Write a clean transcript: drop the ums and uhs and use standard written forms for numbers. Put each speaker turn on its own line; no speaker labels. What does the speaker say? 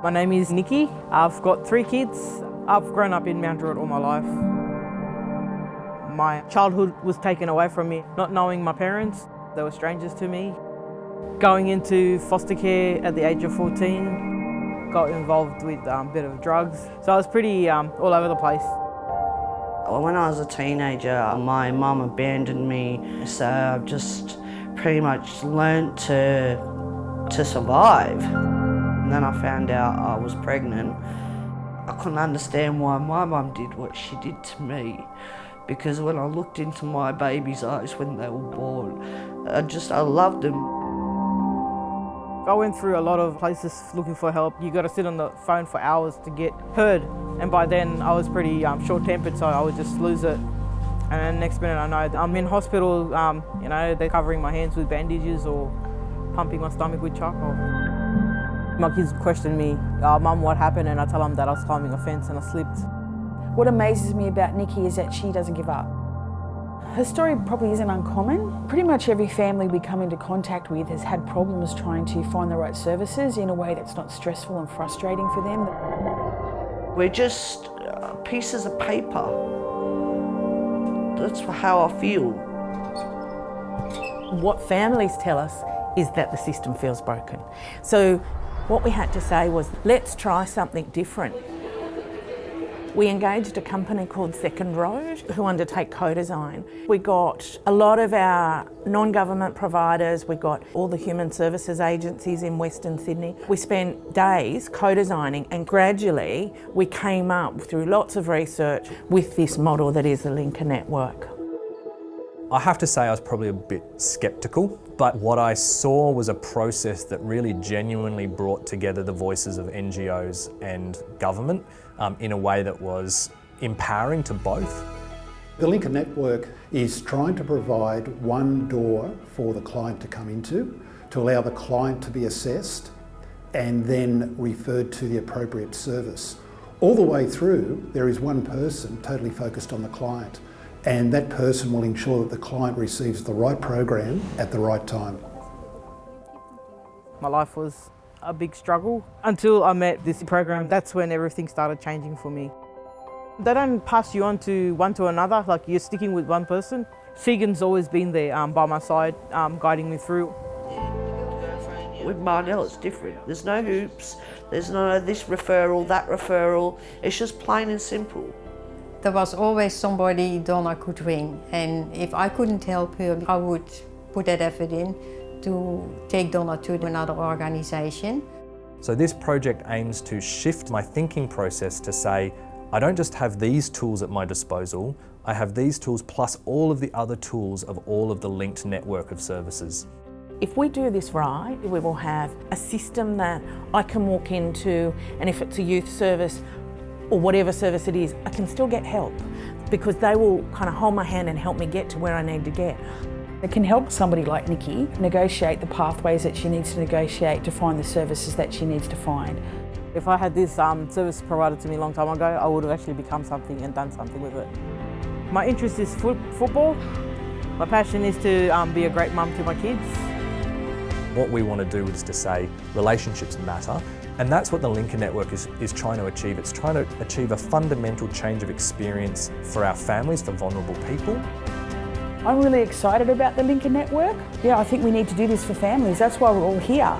My name is Nikki. I've got 3 kids. I've grown up in Mount Druitt all my life. My childhood was taken away from me, not knowing my parents. They were strangers to me. Going into foster care at the age of 14, got involved with a bit of drugs. So I was pretty all over the place.
When I was a teenager, my mum abandoned me, so I've just pretty much learnt to survive. And then I found out I was pregnant. I couldn't understand why my mum did what she did to me, because when I looked into my baby's eyes when they were born, I loved them.
I went through a lot of places looking for help. You got to sit on the phone for hours to get heard. And by then I was pretty short-tempered, so I would just lose it. And then next minute I know I'm in hospital, you know, they're covering my hands with bandages or pumping my stomach with charcoal. My kids question me, Mum, what happened? And I tell them that I was climbing a fence and I slipped.
What amazes me about Nikki is that she doesn't give up. Her story probably isn't uncommon. Pretty much every family we come into contact with has had problems trying to find the right services in a way that's not stressful and frustrating for them.
We're just pieces of paper. That's how I feel.
What families tell us is that the system feels broken. So what we had to say was, let's try something different. We engaged a company called Second Road who undertake co-design. We got a lot of our non-government providers, we got all the human services agencies in Western Sydney. We spent days co-designing and gradually we came up through lots of research with this model that is the Linker Network.
I have to say I was probably a bit sceptical, but what I saw was a process that really genuinely brought together the voices of NGOs and government in a way that was empowering to both.
The Linker Network is trying to provide one door for the client to come into, to allow the client to be assessed and then referred to the appropriate service. All the way through, there is one person totally focused on the client, and that person will ensure that the client receives the right program at the right time.
My life was a big struggle until I met this program. That's when everything started changing for me. They don't pass you on to one to another, like you're sticking with one person. Segan's always been there by my side, guiding me through.
With Marnell it's different. There's no hoops, there's no this referral, that referral. It's just plain and simple.
There was always somebody Donna could ring, and if I couldn't help her, I would put that effort in to take Donna to another organisation.
So this project aims to shift my thinking process to say, I don't just have these tools at my disposal, I have these tools plus all of the other tools of all of the linked network of services.
If we do this right, we will have a system that I can walk into, and if it's a youth service or whatever service it is, I can still get help because they will kind of hold my hand and help me get to where I need to get.
It can help somebody like Nikki negotiate the pathways that she needs to negotiate to find the services that she needs to find.
If I had this service provided to me a long time ago, I would have actually become something and done something with it. My interest is football. My passion is to be a great mum to my kids.
What we want to do is to say relationships matter, and that's what the Linker Network is trying to achieve. It's trying to achieve a fundamental change of experience for our families, for vulnerable people.
I'm really excited about the Linker Network. Yeah, I think we need to do this for families. That's why we're all here.